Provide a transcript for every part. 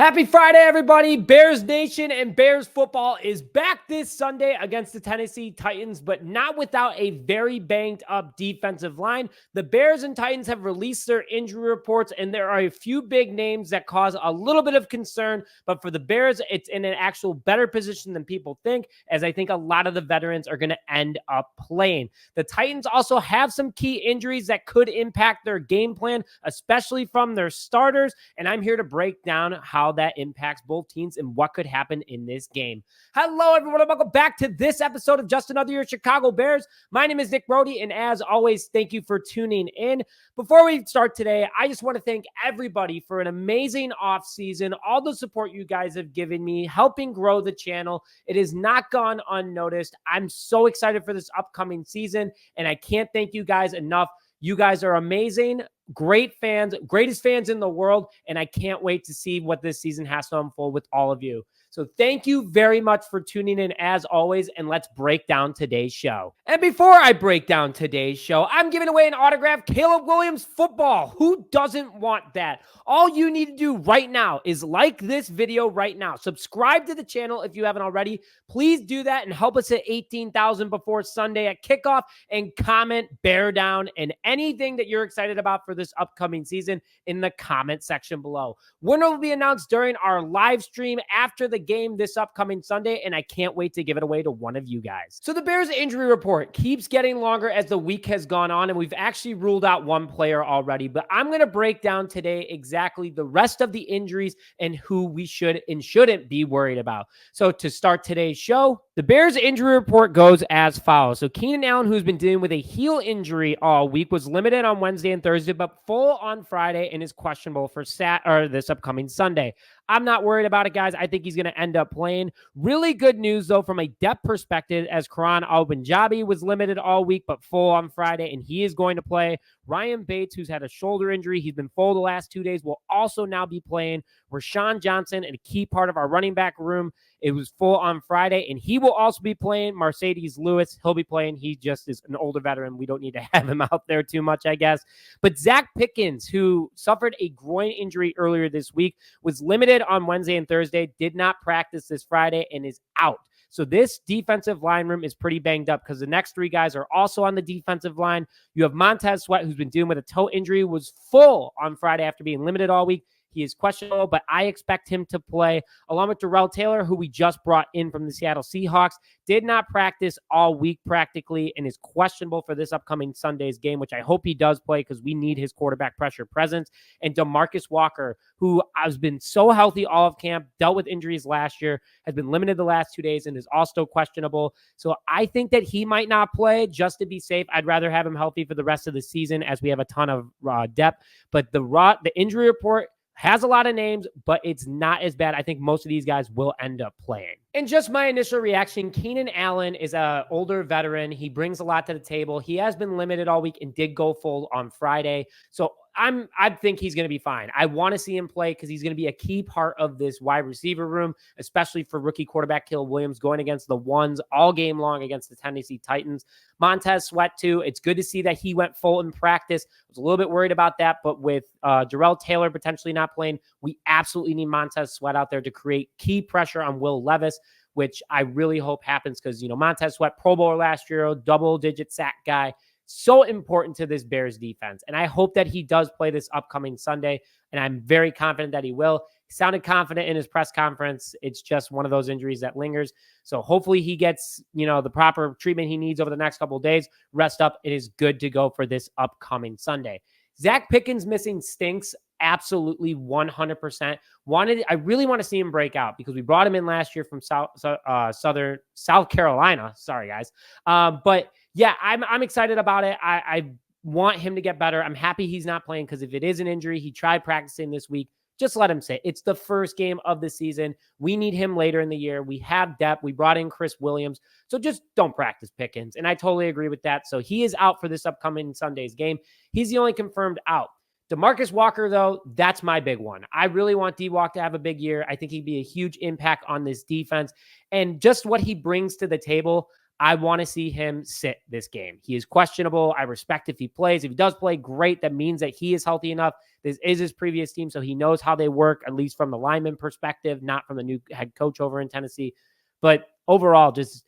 Happy Friday, everybody. Bears Nation and Bears football is back this Sunday against the Tennessee Titans, but not without a very banged up defensive line. The Bears and Titans have released their injury reports, and there are a few big names that cause a little bit of concern, but for the Bears, it's in an actual better position than people think, as I think a lot of the veterans are going to end up playing. The Titans also have some key injuries that could impact their game plan, especially from their starters, and I'm here to break down how that impacts both teams and what could happen in this game. Hello, everyone, and welcome back to this episode of Just Another Year Chicago Bears. My name is Nick Brody, and as always, thank you for tuning in. Before we start today, I just want to thank everybody for an amazing offseason, all the support you guys have given me, helping grow the channel. It has not gone unnoticed. I'm so excited for this upcoming season, and I can't thank you guys enough. You guys are amazing, great fans, greatest fans in the world, and I can't wait to see what this season has to unfold with all of you. So thank you very much for tuning in as always, and let's break down today's show. And before I break down today's show, I'm giving away an autographed Caleb Williams football. Who doesn't want that? All you need to do right now is like this video right now. Subscribe to the channel if you haven't already. Please do that and help us hit 18,000 before Sunday at kickoff, and comment bear down and anything that you're excited about for this upcoming season in the comment section below. Winner will be announced during our live stream after the game this upcoming Sunday, and I can't wait to give it away to one of you guys. So the Bears injury report keeps getting longer as the week has gone on, and we've actually ruled out one player already, but I'm going to break down today exactly the rest of the injuries and who we should and shouldn't be worried about. So to start today's show, the Bears injury report goes as follows. So Keenan Allen, who's been dealing with a heel injury all week, was limited on Wednesday and Thursday, but full on Friday and is questionable for this upcoming Sunday. I'm not worried about it, guys. I think he's going to end up playing. Really good news, though, from a depth perspective, as Karan Al-Punjabi was limited all week, but full on Friday, and he is going to play. Ryan Bates, who's had a shoulder injury, he's been full the last 2 days, will also now be playing. Rashawn Johnson, and a key part of our running back room, it was full on Friday, and he will also be playing. Mercedes Lewis, he'll be playing. He just is an older veteran. We don't need to have him out there too much, I guess. But Zacch Pickens, who suffered a groin injury earlier this week, was limited on Wednesday and Thursday, did not practice this Friday, and is out. So this defensive line room is pretty banged up because the next three guys are also on the defensive line. You have Montez Sweat, who's been dealing with a toe injury, was full on Friday after being limited all week. He is questionable, but I expect him to play, along with Darrell Taylor, who we just brought in from the Seattle Seahawks. Did not practice all week practically and is questionable for this upcoming Sunday's game, which I hope he does play because we need his quarterback pressure presence. And DeMarcus Walker, who has been so healthy all of camp, dealt with injuries last year, has been limited the last 2 days, and is also questionable. So I think that he might not play just to be safe. I'd rather have him healthy for the rest of the season as we have a ton of depth. But the injury report has a lot of names, but it's not as bad. I think most of these guys will end up playing. And just my initial reaction, Keenan Allen is an older veteran. He brings a lot to the table. He has been limited all week and did go full on Friday. So I think he's going to be fine. I want to see him play because he's going to be a key part of this wide receiver room, especially for rookie quarterback Caleb Williams going against the ones all game long against the Tennessee Titans. Montez Sweat, too. It's good to see that he went full in practice. I was a little bit worried about that, but with Darrell Taylor potentially not playing, we absolutely need Montez Sweat out there to create key pressure on Will Levis, which I really hope happens because, Montez Sweat, Pro Bowler last year, double-digit sack guy, so important to this Bears defense. And I hope that he does play this upcoming Sunday, and I'm very confident that he will. He sounded confident in his press conference. It's just one of those injuries that lingers. So hopefully he gets, the proper treatment he needs over the next couple of days. Rest up. It is good to go for this upcoming Sunday. Zacch Pickens missing stinks. Absolutely 100%. I really want to see him break out because we brought him in last year from South Carolina. Sorry, guys. But yeah, I'm excited about it. I want him to get better. I'm happy he's not playing because if it is an injury, he tried practicing this week. Just let him sit. It's the first game of the season. We need him later in the year. We have depth. We brought in Chris Williams. So just don't practice Pickens. And I totally agree with that. So he is out for this upcoming Sunday's game. He's the only confirmed out. DeMarcus Walker, though, that's my big one. I really want D-Walk to have a big year. I think he'd be a huge impact on this defense. And just what he brings to the table, I want to see him sit this game. He is questionable. I respect if he plays. If he does play, great. That means that he is healthy enough. This is his previous team, so he knows how they work, at least from the lineman perspective, not from the new head coach over in Tennessee. But overall, just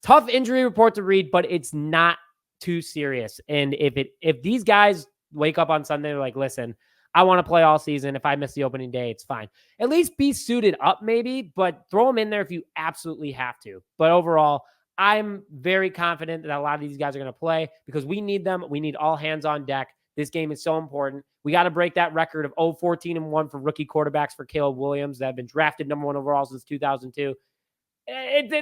tough injury report to read, but it's not too serious. And if these guys wake up on Sunday, they're like, listen, I want to play all season. If I miss the opening day, it's fine. At least be suited up maybe, but throw them in there if you absolutely have to. But overall, I'm very confident that a lot of these guys are going to play because we need them. We need all hands on deck. This game is so important. We got to break that record of 0-14-1 for rookie quarterbacks for Caleb Williams that have been drafted number 1 overall since 2002.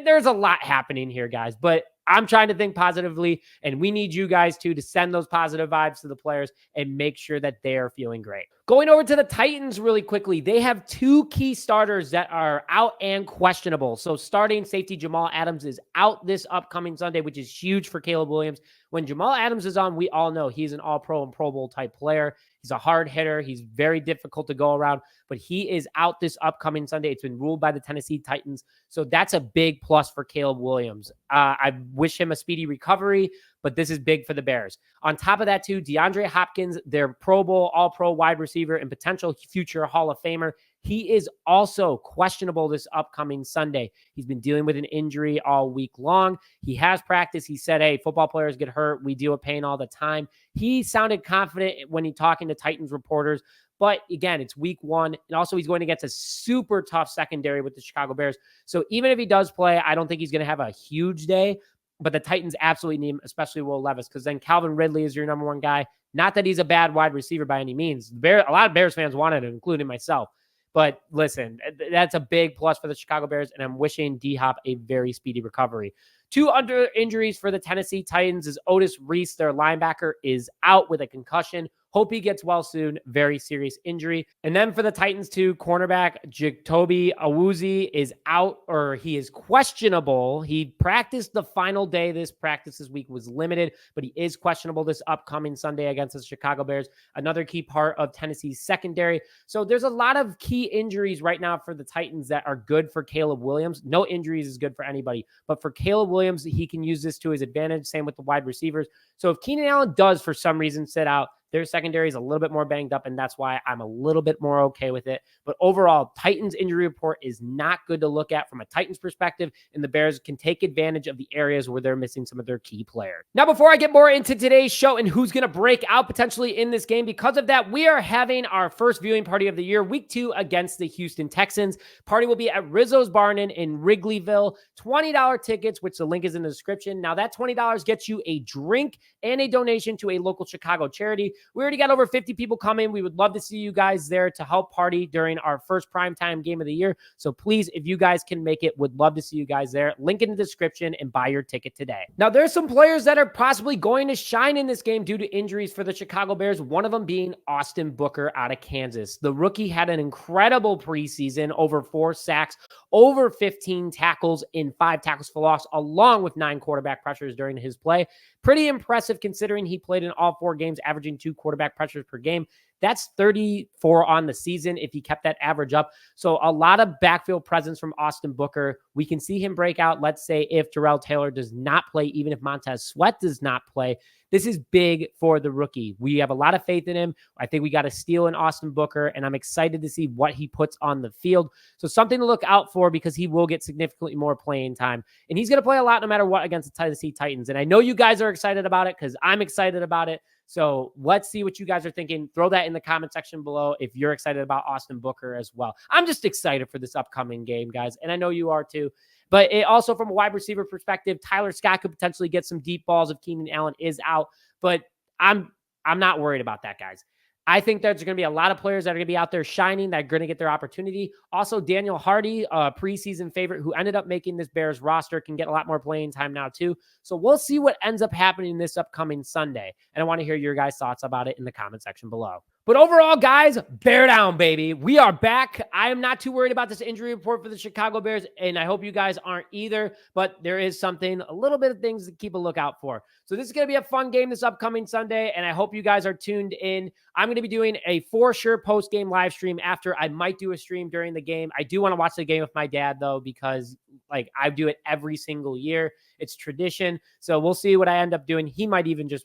There's a lot happening here, guys, but I'm trying to think positively, and we need you guys to send those positive vibes to the players and make sure that they are feeling great. Going over to the Titans really quickly, they have 2 key starters that are out and questionable. So starting safety Jamal Adams is out this upcoming Sunday, which is huge for Caleb Williams. When Jamal Adams is on, we all know he's an all-pro and Pro Bowl type player. He's a hard hitter. He's very difficult to go around, but he is out this upcoming Sunday. It's been ruled by the Tennessee Titans. So that's a big plus for Caleb Williams. I wish him a speedy recovery, but this is big for the Bears. On top of that, too, DeAndre Hopkins, their Pro Bowl, all-pro wide receiver and potential future Hall of Famer, he is also questionable this upcoming Sunday. He's been dealing with an injury all week long. He has practiced. He said, hey, football players get hurt. We deal with pain all the time. He sounded confident when he talking to Titans reporters. But again, it's week 1. And also he's going against a super tough secondary with the Chicago Bears. So even if he does play, I don't think he's going to have a huge day. But the Titans absolutely need him, especially Will Levis, because then Calvin Ridley is your number 1 guy. Not that he's a bad wide receiver by any means. A lot of Bears fans wanted him, including myself. But listen, that's a big plus for the Chicago Bears, and I'm wishing D-Hop a very speedy recovery. 2 under injuries for the Tennessee Titans is Otis Reese, their linebacker, is out with a concussion. Hope he gets well soon. Very serious injury. And then for the Titans too, cornerback Jacoby Awuzie is out, or he is questionable. He practiced the final day. This practice this week was limited, but he is questionable this upcoming Sunday against the Chicago Bears. Another key part of Tennessee's secondary. So there's a lot of key injuries right now for the Titans that are good for Caleb Williams. No injuries is good for anybody, but for Caleb Williams, he can use this to his advantage. Same with the wide receivers. So if Keenan Allen does for some reason sit out, their secondary is a little bit more banged up, and that's why I'm a little bit more okay with it. But overall, Titans injury report is not good to look at from a Titans perspective, and the Bears can take advantage of the areas where they're missing some of their key players. Now, before I get more into today's show and who's going to break out potentially in this game, because of that, we are having our first viewing party of the year, week 2 against the Houston Texans. Party will be at Rizzo's Barn in Wrigleyville. $20 tickets, which the link is in the description. Now, that $20 gets you a drink and a donation to a local Chicago charity. We already got over 50 people coming. We would love to see you guys there to help party during our first primetime game of the year. So please, if you guys can make it, would love to see you guys there. Link in the description and buy your ticket today. Now, there's some players that are possibly going to shine in this game due to injuries for the Chicago Bears, one of them being Austin Booker out of Kansas. The rookie had an incredible preseason, over 4 sacks, over 15 tackles in 5 tackles for loss, along with 9 quarterback pressures during his play. Pretty impressive considering he played in all 4 games, averaging 2 quarterback pressures per game. That's 34 on the season if he kept that average up. So a lot of backfield presence from Austin Booker. We can see him break out, let's say, if Darrell Taylor does not play, even if Montez Sweat does not play. This is big for the rookie. We have a lot of faith in him. I think we got a steal in Austin Booker, and I'm excited to see what he puts on the field. So something to look out for because he will get significantly more playing time. And he's going to play a lot no matter what against the Tennessee Titans. And I know you guys are excited about it because I'm excited about it. So let's see what you guys are thinking. Throw that in the comment section below if you're excited about Austin Booker as well. I'm just excited for this upcoming game, guys, and I know you are too. But it also, from a wide receiver perspective, Tyler Scott could potentially get some deep balls if Keenan Allen is out. But I'm not worried about that, guys. I think there's going to be a lot of players that are going to be out there shining, that are going to get their opportunity. Also, Daniel Hardy, a preseason favorite who ended up making this Bears roster, can get a lot more playing time now too. So we'll see what ends up happening this upcoming Sunday. And I want to hear your guys' thoughts about it in the comment section below. But overall, guys, bear down, baby. We are back. I am not too worried about this injury report for the Chicago Bears, and I hope you guys aren't either, but there is a little bit of things to keep a lookout for. So this is going to be a fun game this upcoming Sunday, and I hope you guys are tuned in. I'm going to be doing a for sure post-game live stream after. I might do a stream during the game. I do want to watch the game with my dad, though, because I do it every single year. It's tradition. So we'll see what I end up doing. He might even just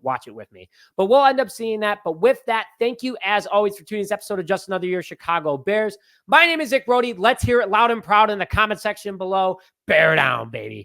watch it with me. But we'll end up seeing that. But with that, thank you as always for tuning this episode of Just Another Year Chicago Bears. My name is Zacch Brody. Let's hear it loud and proud in the comment section below. Bear down, baby.